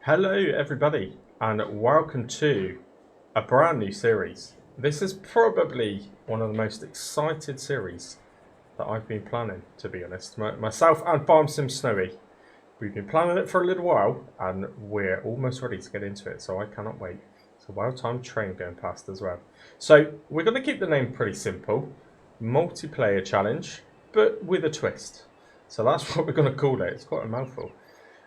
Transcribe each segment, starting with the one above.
Hello everybody and welcome to a brand new series. This is probably one of the most excited series that I've been planning, to be honest. Myself and Farm Sim Snowy, we've been planning it for a little while and we're almost ready to get into it, so I cannot wait. It's a well-timed train going past as well. So we're going to keep the name pretty simple, multiplayer challenge, but with a twist. So that's what we're going to call it. It's quite a mouthful.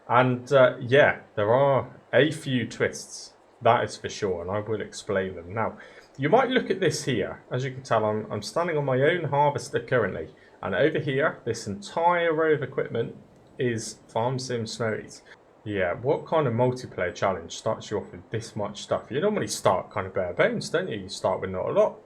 And yeah, there are a few twists, that is for sure, and I will explain them. Now, you might look at this here. As you can tell, I'm standing on my own harvester currently. And over here, this entire row of equipment is Farm Sim Snowy's. Yeah, what kind of multiplayer challenge starts you off with this much stuff? You normally start kind of bare bones, don't you? You start with not a lot.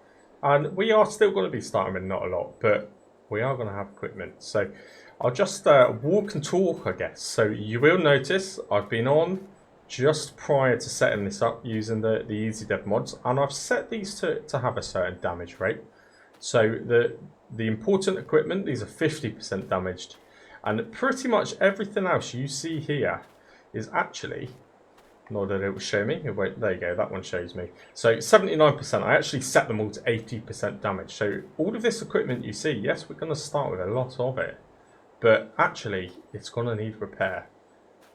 And we are still going to be starting with not a lot, but we are going to have equipment. So I'll just walk and talk, I guess. So you will notice I've been on just prior to setting this up using the Easy Dev mods, and I've set these to have a certain damage rate. So the important equipment, these are 50% damaged, and pretty much everything else you see here is actually, not that it will show me, wait, there you go, that one shows me. So 79%, I actually set them all to 80% damage. So all of this equipment you see, yes, we're going to start with a lot of it, but actually it's going to need repair.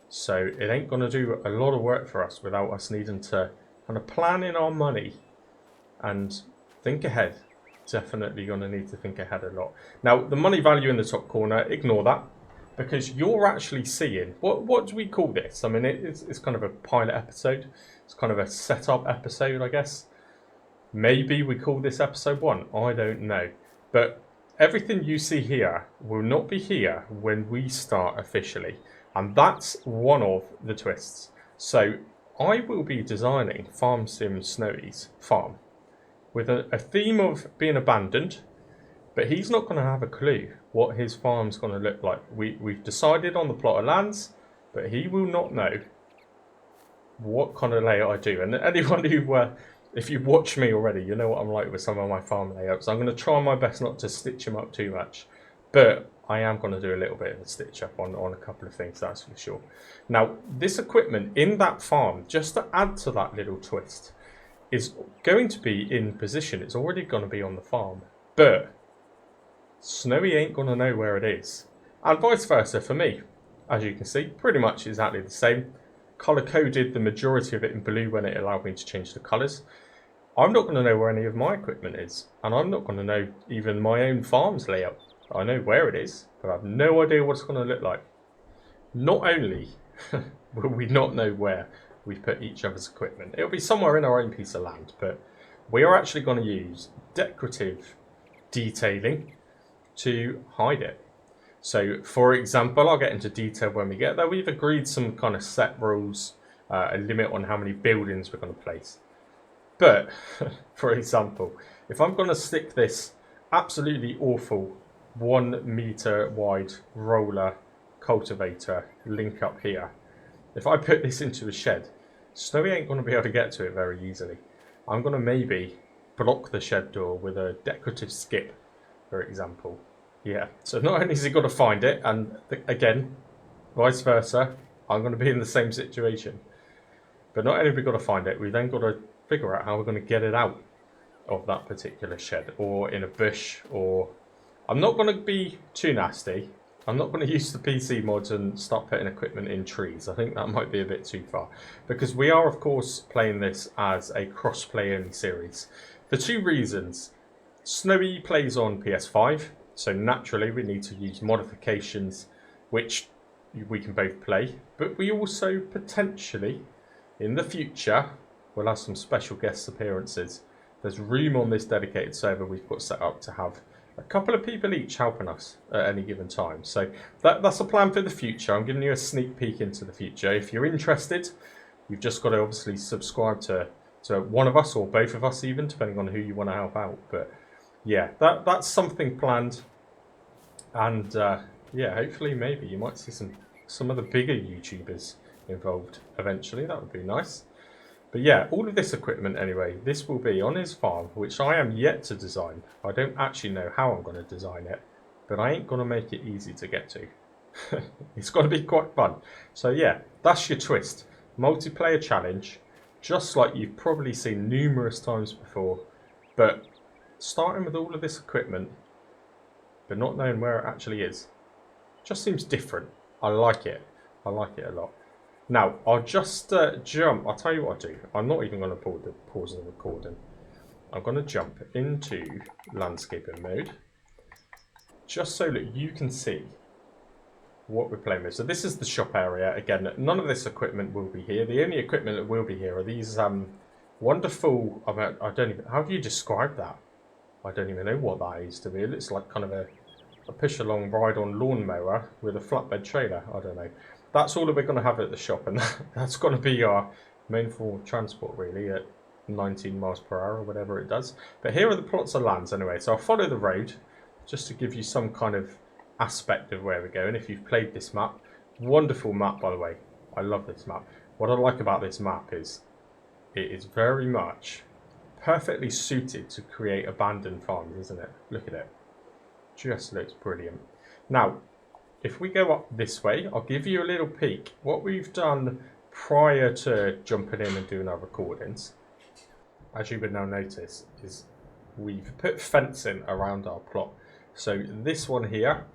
So it ain't going to do a lot of work for us without us needing to kind of plan in our money and think ahead. Definitely going to need to think ahead a lot. Now, the money value in the top corner, ignore that, because you're actually seeing, what do we call this? I mean, it's kind of a pilot episode. It's kind of a setup episode, I guess. Maybe we call this episode 1. I don't know. But everything you see here will not be here when we start officially. And that's one of the twists. So I will be designing Farm Sim Snowy's farm with a theme of being abandoned, but he's not going to have a clue what his farm's going to look like. We've decided on the plot of lands, but he will not know what kind of layout I do. And anyone who, if you've watched me already, you know what I'm like with some of my farm layouts. I'm going to try my best not to stitch him up too much, but I am going to do a little bit of a stitch up on a couple of things, that's for sure. Now, this equipment in that farm, just to add to that little twist, is going to be in position. It's already going to be on the farm, but Snowy ain't going to know where it is. And vice versa for me. As you can see, pretty much exactly the same. Colour coded the majority of it in blue when it allowed me to change the colours. I'm not going to know where any of my equipment is, and I'm not going to know even my own farm's layout. I know where it is, but I have no idea what it's going to look like. Not only will we not know where we've put each other's equipment, it'll be somewhere in our own piece of land, but we are actually going to use decorative detailing to hide it. So, for example, I'll get into detail when we get there. We've agreed some kind of set rules, a limit on how many buildings we're going to place. But, for example, if I'm going to stick this absolutely awful 1 meter wide roller cultivator link up here, if I put this into a shed, Snowy ain't going to be able to get to it very easily. I'm going to maybe block the shed door with a decorative skip, for example. Yeah, so not only is he got to find it, and again, vice versa, I'm going to be in the same situation. But not only have we got to find it, we've then got to figure out how we're going to get it out of that particular shed, or in a bush, or... I'm not going to be too nasty. I'm not going to use the PC mods and start putting equipment in trees. I think that might be a bit too far. Because we are, of course, playing this as a cross-play only series. For 2 reasons. Snowy plays on PS5, so naturally we need to use modifications which we can both play. But we also potentially, in the future, will have some special guest appearances. There's room on this dedicated server we've got set up to have a couple of people each helping us at any given time. So that's a plan for the future. I'm giving you a sneak peek into the future. If you're interested, you've just got to obviously subscribe to one of us or both of us even, depending on who you want to help out. But yeah, that's something planned. And yeah, hopefully maybe you might see some of the bigger YouTubers involved eventually. That would be nice. But yeah, all of this equipment anyway, this will be on his farm, which I am yet to design. I don't actually know how I'm going to design it, but I ain't going to make it easy to get to. It's going to be quite fun. So yeah, that's your twist. multiplayer challenge, just like you've probably seen numerous times before, but starting with all of this equipment, but not knowing where it actually is, just seems different. I like it. I like it a lot. Now, I'll just jump. I'll tell you what I'll do. I'm not even going to pause the recording. I'm going to jump into landscaping mode, just so that you can see what we're playing with. So this is the shop area. Again, none of this equipment will be here. The only equipment that will be here are these wonderful, I don't even, how do you describe that? I don't even know what that is to me. It looks like kind of a push along ride on lawnmower with a flatbed trailer. I don't know. That's all that we're going to have at the shop, and that's going to be our main form of transport really at 19 miles per hour or whatever it does. But here are the plots of lands anyway. So I'll follow the road just to give you some kind of aspect of where we're going. If you've played this map, wonderful map by the way. I love this map. What I like about this map is it is very much perfectly suited to create abandoned farms, isn't it? Look at it. Just looks brilliant. Now, if we go up this way, I'll give you a little peek. What we've done prior to jumping in and doing our recordings, as you would now notice, is we've put fencing around our plot. So this one here,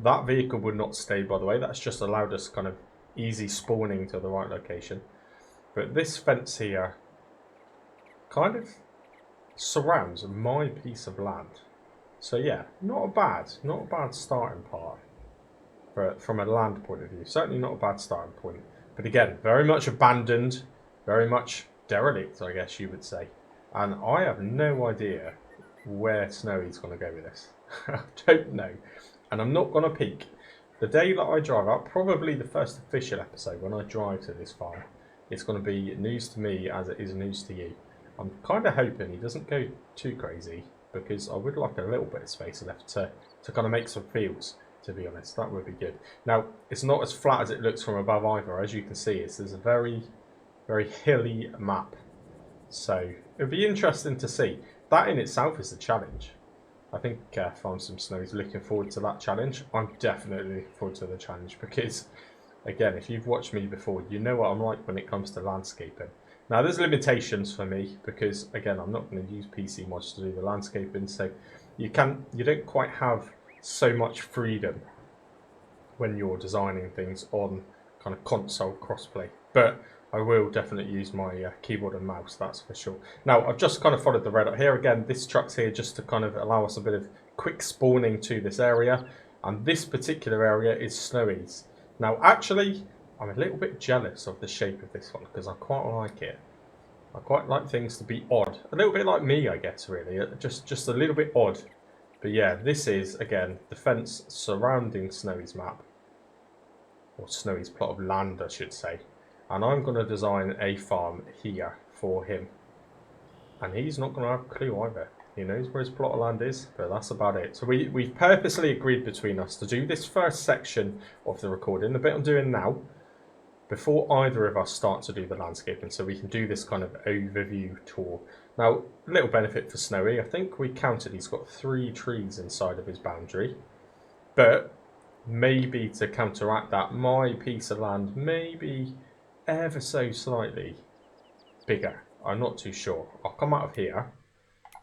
that vehicle would not stay, by the way. That's just allowed us kind of easy spawning to the right location. But this fence here kind of surrounds my piece of land. So yeah, not a bad starting part from a land point of view. Certainly not a bad starting point. But again, very much abandoned, very much derelict, I guess you would say. And I have no idea where Snowy's going to go with this. I don't know. And I'm not going to peek. The day that I drive up, probably the first official episode when I drive to this farm, it's going to be news to me as it is news to you. I'm kind of hoping he doesn't go too crazy, because I would like a little bit of space left to kind of make some fields, to be honest. That would be good. Now, it's not as flat as it looks from above either. As you can see, it's a very, very hilly map. So it'd be interesting to see. That in itself is a challenge. I think Farm Sim Snow is looking forward to that challenge. I'm definitely looking forward to the challenge because, again, if you've watched me before, you know what I'm like when it comes to landscaping. Now, there's limitations for me because, again, I'm not going to use PC mods to do the landscaping, so you don't quite have so much freedom when you're designing things on kind of console crossplay. But I will definitely use my keyboard and mouse, that's for sure. Now, I've just kind of followed the red up here. Again, this truck's here just to kind of allow us a bit of quick spawning to this area. And this particular area is Snowy's. Now, actually, I'm a little bit jealous of the shape of this one because I quite like it. I quite like things to be odd. A little bit like me, I guess, really. Just a little bit odd. But yeah, this is, again, the fence surrounding Snowy's map. Or Snowy's plot of land, I should say. And I'm going to design a farm here for him. And he's not going to have a clue either. He knows where his plot of land is, but that's about it. So we've purposely agreed between us to do this first section of the recording, the bit I'm doing now, before either of us start to do the landscaping, so we can do this kind of overview tour. Now, little benefit for Snowy, I think we counted he's got 3 trees inside of his boundary, but maybe to counteract that, my piece of land may be ever so slightly bigger. I'm not too sure. I'll come out of here,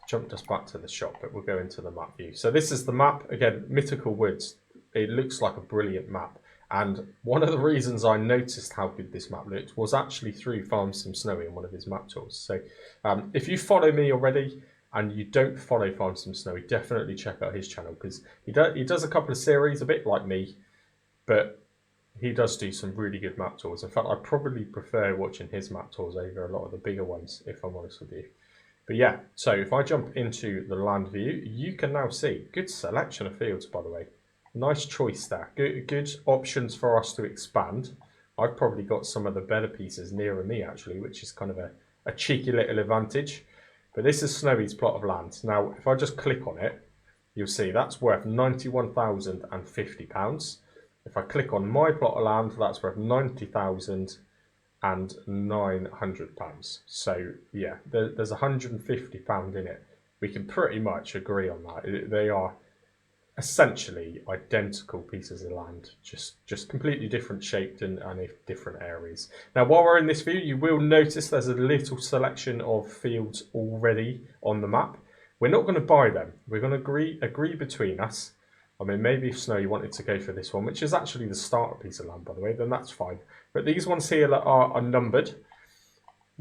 jumped us back to the shop, but we'll go into the map view. So this is the map, again, Mythical Woods. It looks like a brilliant map. And one of the reasons I noticed how good this map looked was actually through Farm Sim Snowy in one of his map tools. So if you follow me already and you don't follow Farm Sim Snowy, definitely check out his channel because he does a couple of series, a bit like me, but he does do some really good map tools. In fact, I probably prefer watching his map tools over a lot of the bigger ones, if I'm honest with you. But yeah, so if I jump into the land view, you can now see good selection of fields, by the way. Nice choice there. Good options for us to expand. I've probably got some of the better pieces nearer me, actually, which is kind of a cheeky little advantage. But this is Snowy's plot of land. Now, if I just click on it, you'll see that's worth £91,050. If I click on my plot of land, that's worth £90,900. So, yeah, there's £150 in it. We can pretty much agree on that. They are essentially identical pieces of land, just completely different shaped and in different areas. Now, while we're in this view, you will notice there's a little selection of fields already on the map. We're not going to buy them. We're going to agree between us. I mean, maybe if Snowy wanted to go for this one, which is actually the starter piece of land, by the way, then that's fine. But these ones here are numbered.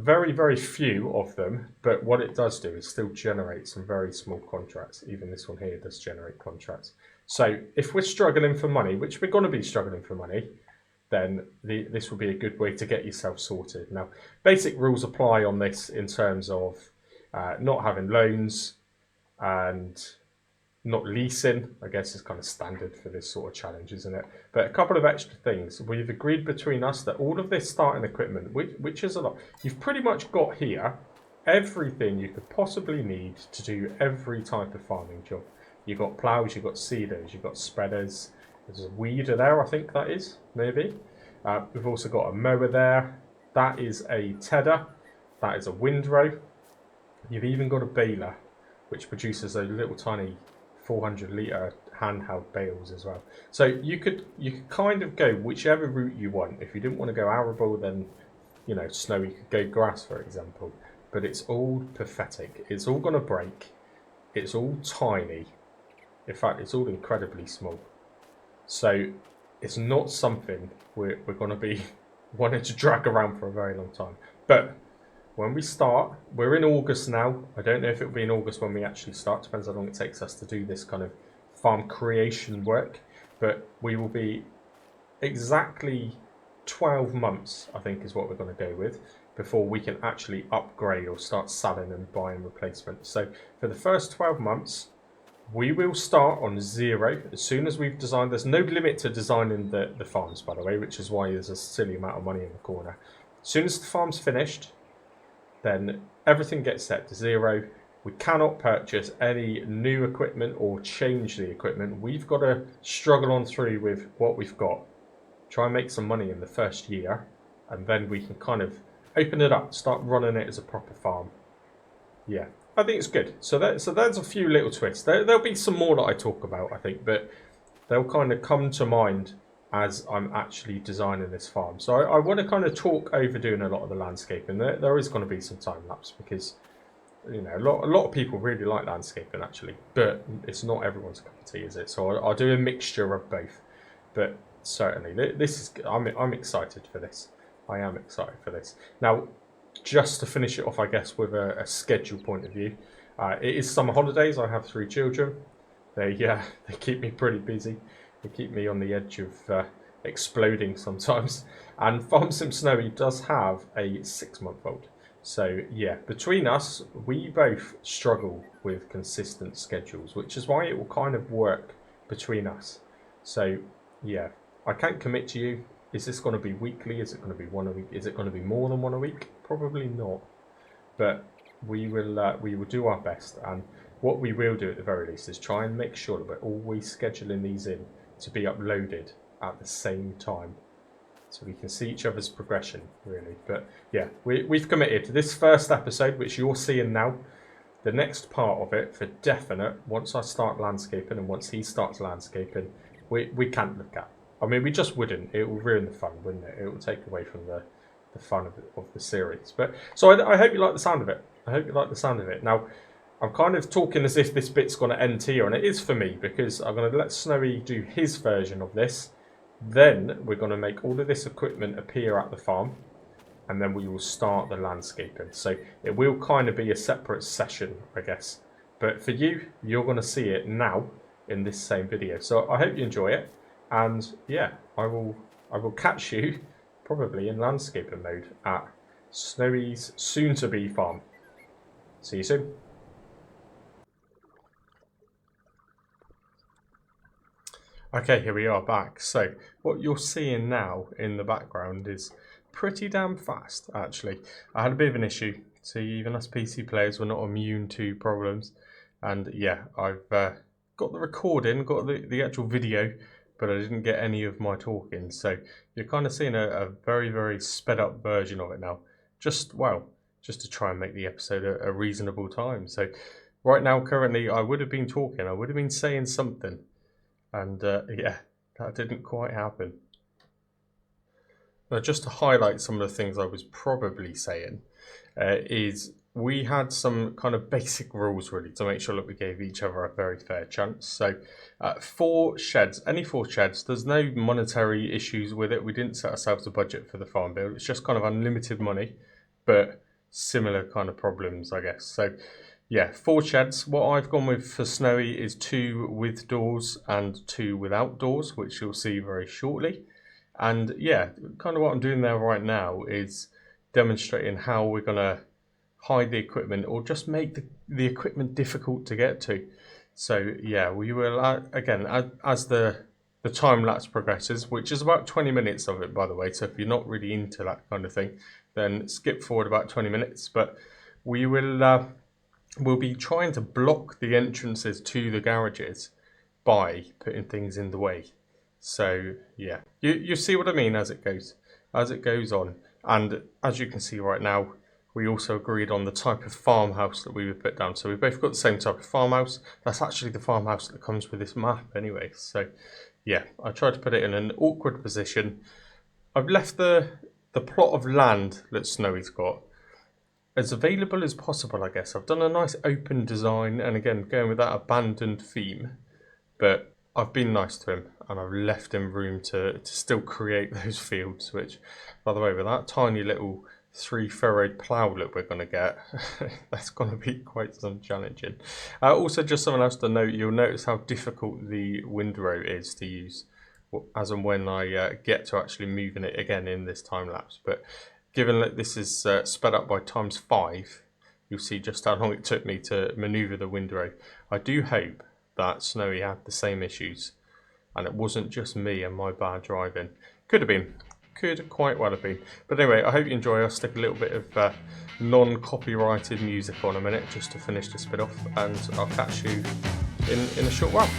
Very, very few of them, but what it does do is still generate some very small contracts. Even this one here does generate contracts. So if we're struggling for money, which we're going to be struggling for money, then this will be a good way to get yourself sorted. Now, basic rules apply on this in terms of not having loans and not leasing. I guess is kind of standard for this sort of challenge, isn't it? But a couple of extra things. We've agreed between us that all of this starting equipment, which is a lot, you've pretty much got here everything you could possibly need to do every type of farming job. You've got ploughs, you've got seeders, you've got spreaders. There's a weeder there, I think that is, maybe. We've also got a mower there. That is a tedder. That is a windrow. You've even got a baler, which produces a little tiny 400-litre handheld bales as well. So you could kind of go whichever route you want. If you didn't want to go arable, then Snowy could go grass, for example. But it's all pathetic. It's all going to break. It's all tiny. In fact, it's all incredibly small. So it's not something we're going to be wanting to drag around for a very long time. But when we start, we're in August now. I don't know if it'll be in August when we actually start. Depends how long it takes us to do this kind of farm creation work. But we will be exactly 12 months, I think, is what we're going to go with, before we can actually upgrade or start selling and buying replacements. So for the first 12 months, we will start on 0 as soon as we've designed. There's no limit to designing the farms, by the way, which is why there's a silly amount of money in the corner. As soon as the farm's finished, then everything gets set to 0. We cannot purchase any new equipment or change the equipment. We've got to struggle on through with what we've got, try and make some money in the first year, and then we can kind of open it up, start running it as a proper farm. Yeah, I think it's good. So there's a few little twists. There'll be some more that I talk about, I think, but they'll kind of come to mind as I'm actually designing this farm. So I want to kind of talk over doing a lot of the landscaping. There is going to be some time lapse because a lot of people really like landscaping actually, but it's not everyone's cup of tea, is it? So I'll do a mixture of both. But certainly this is I'm excited for this. I am excited for this. Now, just to finish it off, I guess, with a schedule point of view, it is summer holidays. I have 3 children. They keep me pretty busy. They keep me on the edge of exploding sometimes. And Farm Sim Snowy does have a 6-month-old. So yeah, between us, we both struggle with consistent schedules, which is why it will kind of work between us. So yeah, I can't commit to you. Is this going to be weekly? Is it going to be one a week? Is it going to be more than one a week? Probably not. But we will do our best. And what we will do at the very least is try and make sure that we're always scheduling these in to be uploaded at the same time, so we can see each other's progression, really. But yeah, we've committed to this first episode, which you're seeing now. The next part of it, for definite, once I start landscaping and once he starts landscaping, we can't look at. I mean, we just wouldn't. It will ruin the fun, wouldn't it? It will take away from the fun of the series. But so I hope you like the sound of it. I hope you like the sound of it. Now, I'm kind of talking as if this bit's going to end here, and it is for me, because I'm going to let Snowy do his version of this. Then we're going to make all of this equipment appear at the farm, and then we will start the landscaping. So it will kind of be a separate session, I guess. But for you, you're going to see it now in this same video. So I hope you enjoy it. And yeah, I will catch you probably in landscaping mode at Snowy's soon-to-be farm. See you soon. Okay, here we are back. So what you're seeing now in the background is pretty damn fast, actually. I had a bit of an issue. So even us PC players were not immune to problems. And yeah, I've got the recording, got the actual video, but I didn't get any of my talking. So you're kind of seeing a very, very sped up version of it now. Just to try and make the episode a reasonable time. So right now, currently, I would have been talking. I would have been saying something. And yeah, that didn't quite happen. Now, just to highlight some of the things I was probably saying, is we had some kind of basic rules really to make sure that we gave each other a very fair chance. So 4 sheds, any 4 sheds, there's no monetary issues with it. We didn't set ourselves a budget for the farm build. It's just kind of unlimited money, but similar kind of problems, I guess. So yeah, 4 sheds. What I've gone with for Snowy is 2 with doors and 2 without doors, which you'll see very shortly. And yeah, kind of what I'm doing there right now is demonstrating how we're going to hide the equipment or just make the equipment difficult to get to. So yeah, we will, again, as the time lapse progresses, which is about 20 minutes of it, by the way. So if you're not really into that kind of thing, then skip forward about 20 minutes. But we will, we'll be trying to block the entrances to the garages by putting things in the way. So yeah, you see what I mean as it goes on. And as you can see right now, we also agreed on the type of farmhouse that we would put down. So we've both got the same type of farmhouse. That's actually the farmhouse that comes with this map anyway. So yeah, I tried to put it in an awkward position. I've left the plot of land that Snowy's got as available as possible, I guess. I've done a nice open design, and again, going with that abandoned theme, but I've been nice to him and I've left him room to still create those fields, which, by the way, with that tiny little 3-furrowed plough that we're going to get, that's going to be quite some challenging. Also, just something else to note, you'll notice how difficult the windrow is to use as and when I get to actually moving it again in this time lapse. But given that this is sped up by ×5, you'll see just how long it took me to manoeuvre the windrow. I do hope that Snowy had the same issues and it wasn't just me and my bad driving. Could have been, could quite well have been. But anyway, I hope you enjoy. I'll stick a little bit of non-copyrighted music on a minute just to finish this bit off, and I'll catch you in a short while.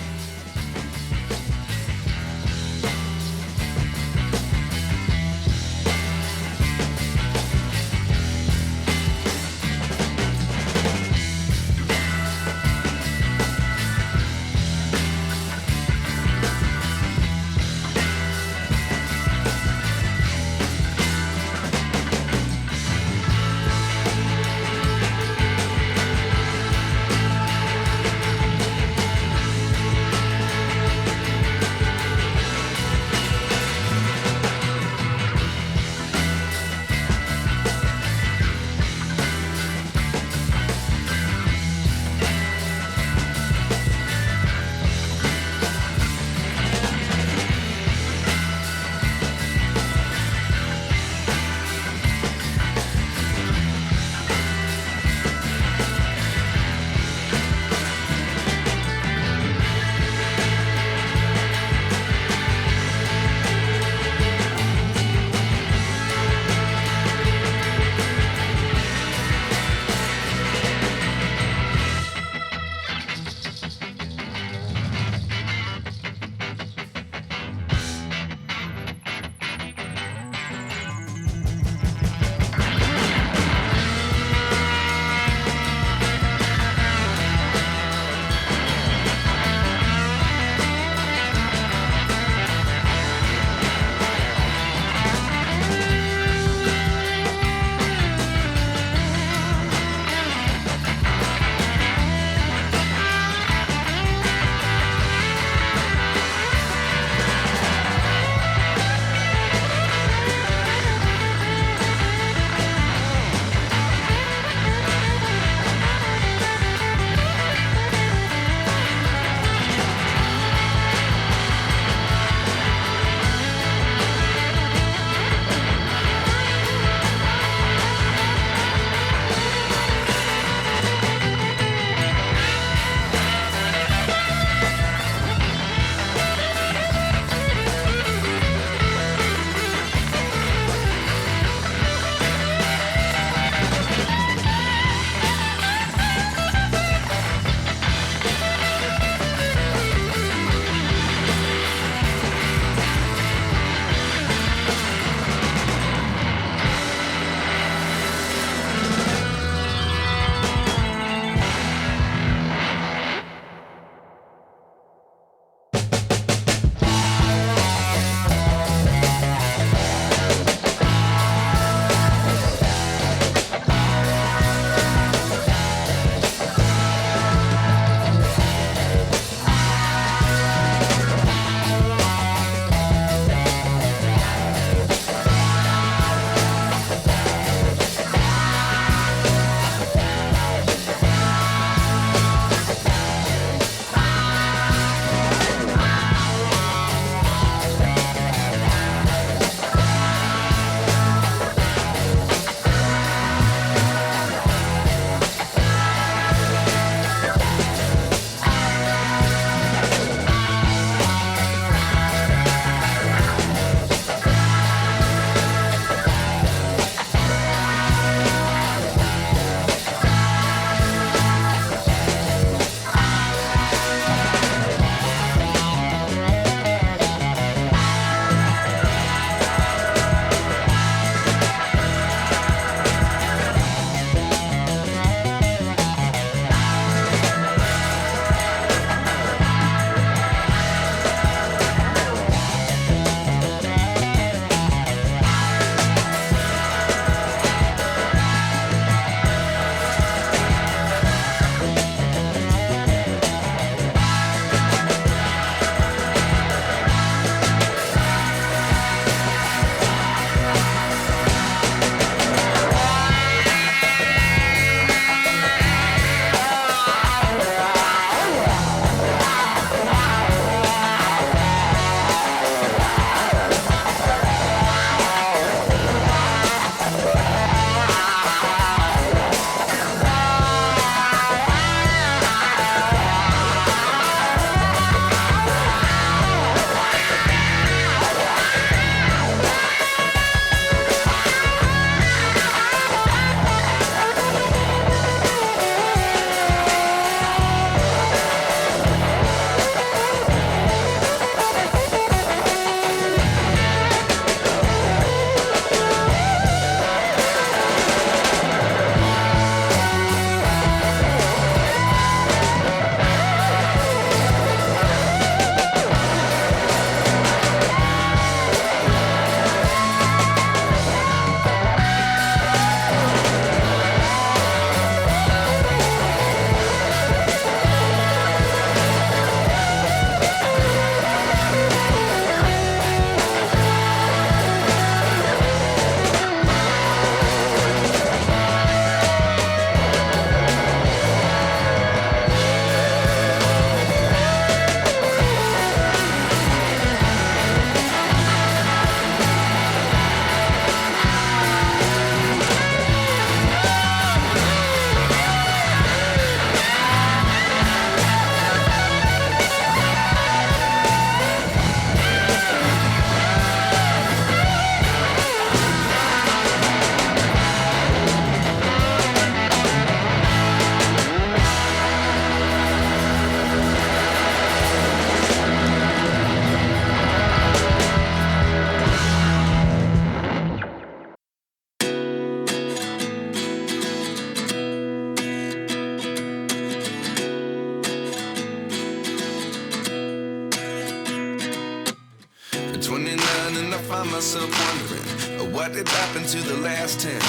What did happen to the last 10?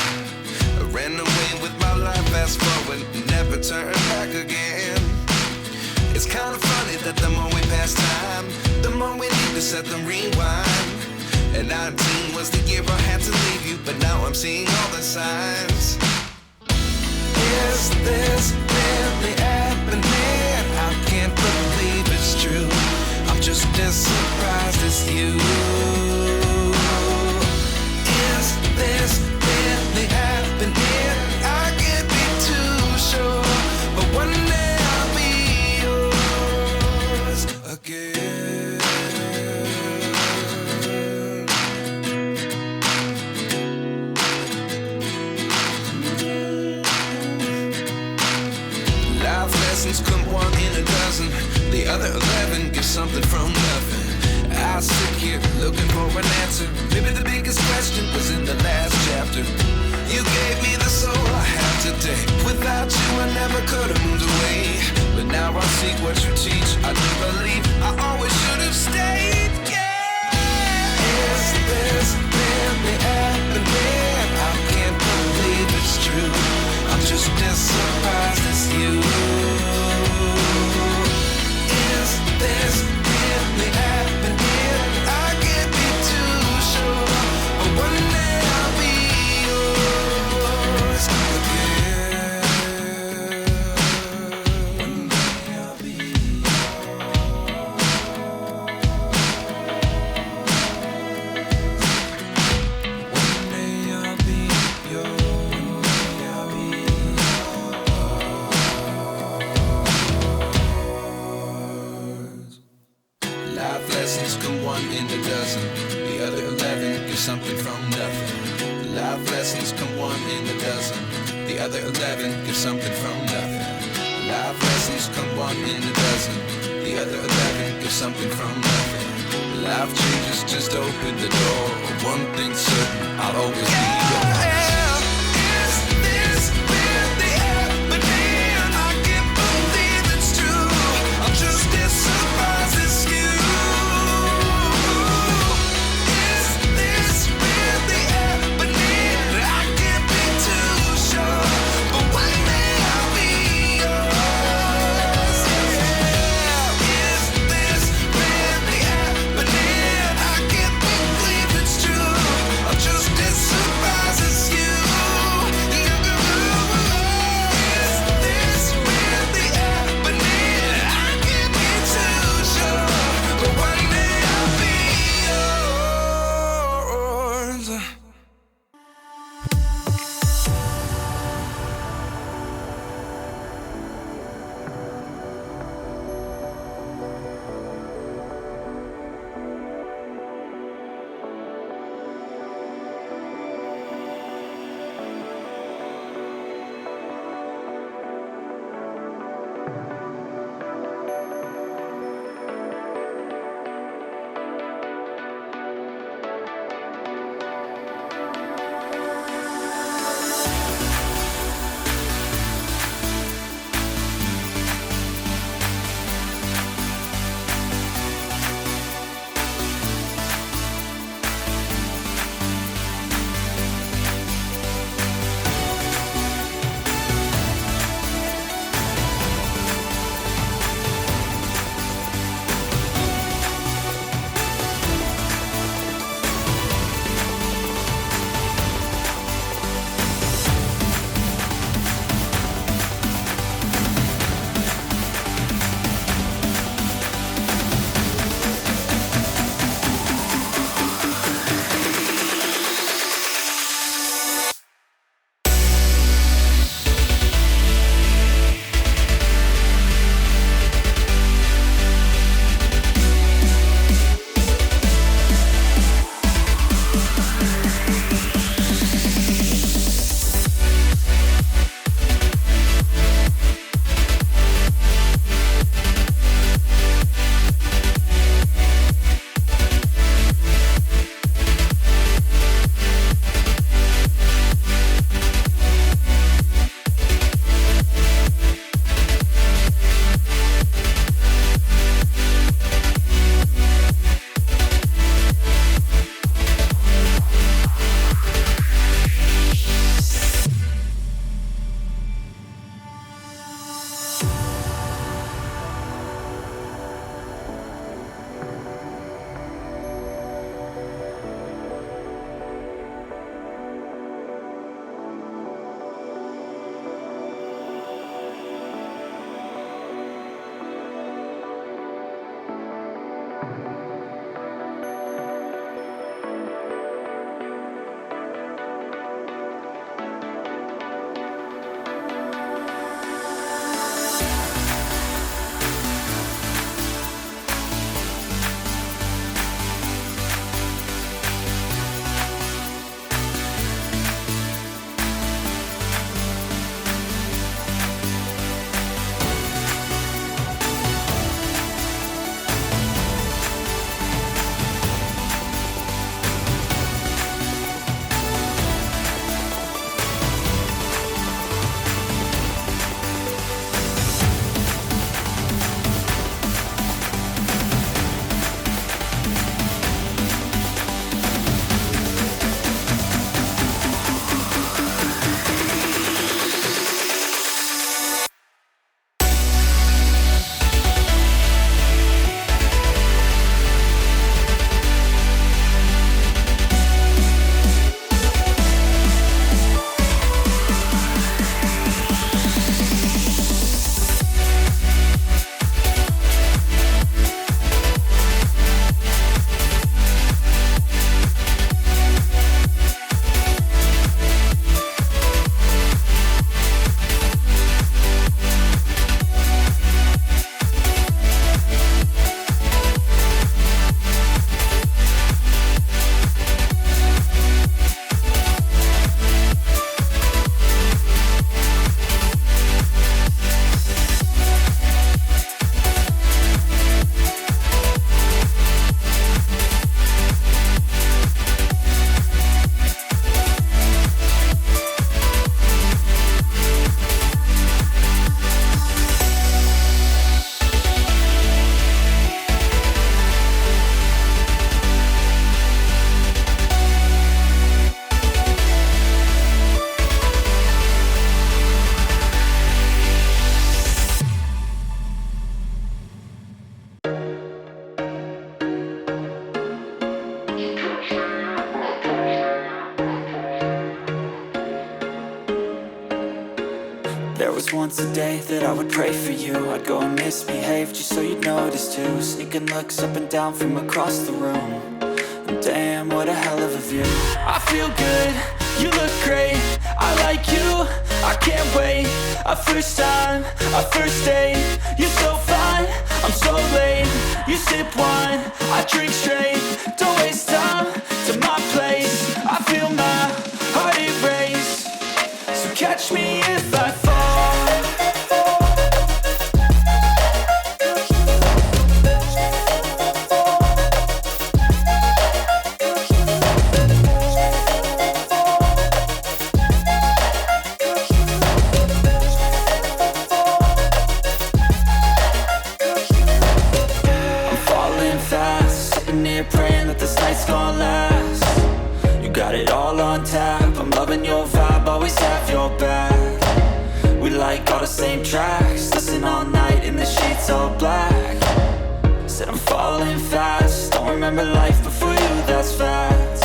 I ran away with my life, fast forward, never turn back again. It's kind of funny that the more we pass time, the more we need to set them rewind. And 19 was the year I had to leave you, but now I'm seeing all the signs. Is this really happening? I can't believe it's true. I'm just as surprised as you. Is this really happening? I can't be too sure, but one day I'll be yours again. Life lessons come one in a dozen. The other 11 get something from nothing. I sit here looking for an answer. Maybe the biggest question was in the last chapter. You gave me the soul I have today. Without you I never could have moved away. But now I see what you teach. I do believe I always should have stayed. Yeah. Is this really happening? I can't believe it's true. I'm just as surprised as you. Is this really happening? I can't be too sure, but one day I'll be yours again. One day I'll be One day I'll be yours. Life lessons come one in a dozen. The other 11 get something from nothing. Life lessons come one in a dozen. The other 11 get something from nothing. Life lessons come one in a dozen. The other 11 get something from nothing. Life changes, just open the door. One thing's certain, I'll always be yours. Is this really happening? I can't believe it's true. I'm just as surprised as you. Is this really happening? I can't be too sure, but one day I'll be yours. Yeah. Is this really happening? I can't believe it's true. I'm just as surprised. There was once a day that I would pray for you. I'd go and misbehave just so you'd notice too. Sneaking looks up and down from across the room. And damn, what a hell of a view. I feel good, you look great, I like you, I can't wait. A first time, a first date. You're so fine, I'm so late. You sip wine, I drink straight. Don't waste time to my place. I feel my heart erase. So catch me if I fall. Praying that this night's gonna last. You got it all on tap. I'm loving your vibe, always have your back. We like all the same tracks. Listen all night in the sheets all black. Said I'm falling fast. Don't remember life before you, that's facts.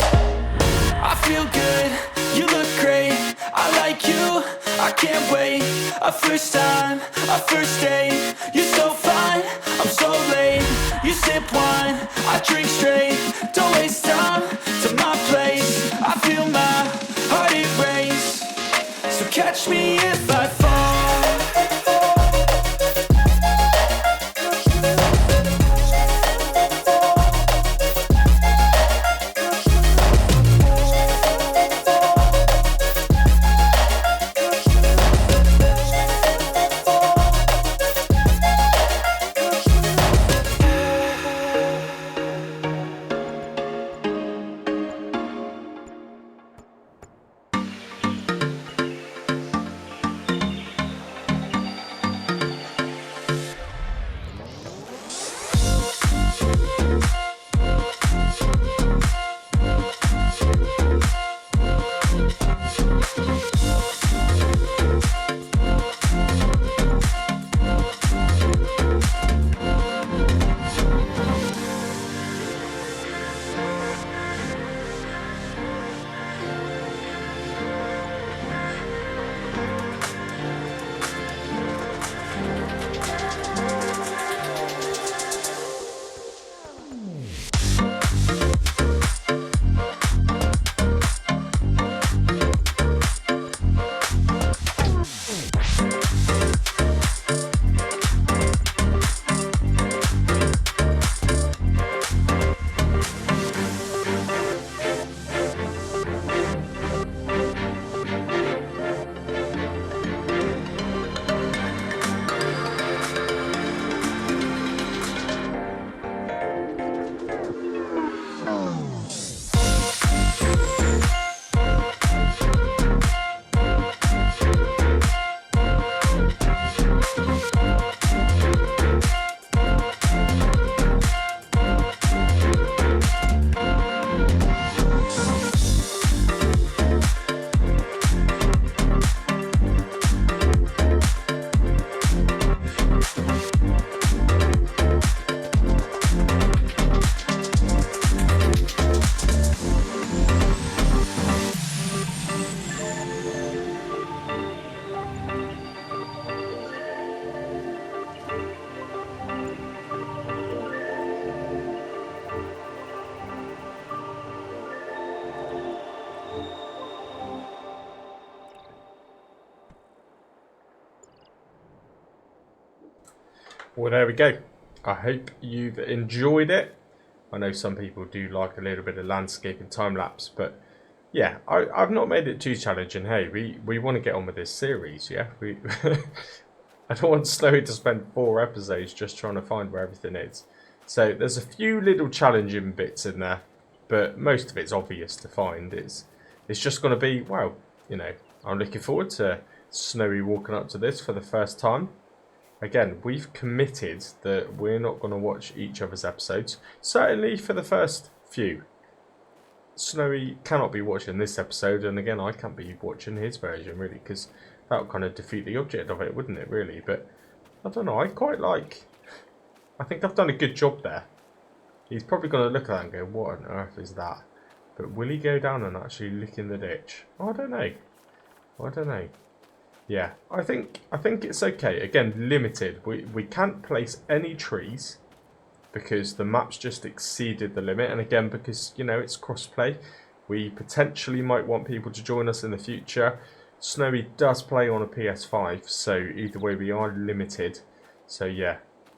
I feel good, you look great, I like you, I can't wait. A first time, a first date. You're so fine, I'm so late. You sip wine, I drink straight. Don't waste time to my place. I feel my heart erase. So catch me if I fall. Well, there we go. I hope you've enjoyed it. I know some people do like a little bit of landscape and time-lapse, but yeah, I've not made it too challenging. Hey, we want to get on with this series, yeah? I don't want Snowy to spend 4 episodes just trying to find where everything is. So there's a few little challenging bits in there, but most of it's obvious to find. It's just going to be, well, you know, I'm looking forward to Snowy walking up to this for the first time. Again, we've committed that we're not going to watch each other's episodes, certainly for the first few. Snowy cannot be watching this episode, and again, I can't be watching his version, really, because that would kind of defeat the object of it, wouldn't it, really? But, I don't know, I think I've done a good job there. He's probably going to look at that and go, what on earth is that? But will he go down and actually look in the ditch? I don't know. Yeah, I think it's okay. Again, limited. We can't place any trees because the map's just exceeded the limit, and again because it's crossplay, we potentially might want people to join us in the future. Snowy does play on a PS5, so either way we are limited. So yeah,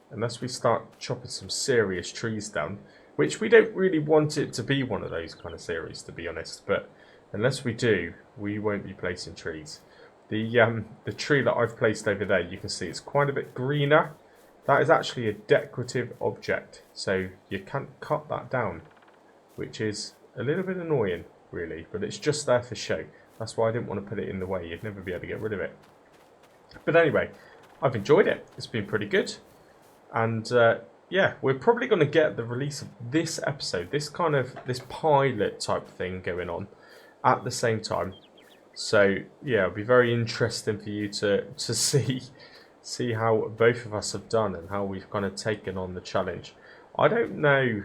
unless we start chopping some serious trees down, which we don't really want it to be one of those kind of series, to be honest, but unless we do, we won't be placing trees. The tree that I've placed over there, you can see it's quite a bit greener. That is actually a decorative object, so you can't cut that down, which is a little bit annoying, really, but it's just there for show. That's why I didn't want to put it in the way. You'd never be able to get rid of it. But anyway, I've enjoyed it. It's been pretty good. And yeah, we're probably going to get the release of this episode, this pilot type thing going on at the same time. So yeah, it'll be very interesting for you to see how both of us have done and how we've kind of taken on the challenge. I don't know.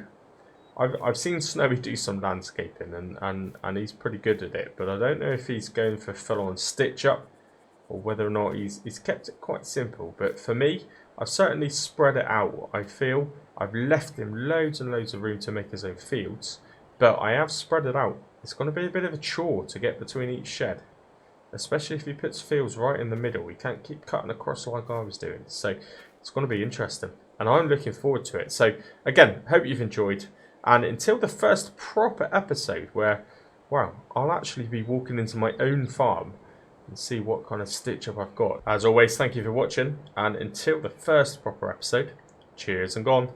I've seen Snowy do some landscaping and he's pretty good at it, but I don't know if he's going for full-on stitch up or whether or not he's kept it quite simple. But for me, I've certainly spread it out. I feel I've left him loads and loads of room to make his own fields, but I have spread it out. It's going to be a bit of a chore to get between each shed, especially if he puts fields right in the middle. He can't keep cutting across like I was doing. So it's going to be interesting, and I'm looking forward to it. So again, hope you've enjoyed. And until the first proper episode where, wow, I'll actually be walking into my own farm and see what kind of stitch up I've got. As always, thank you for watching. And until the first proper episode, cheers and gone.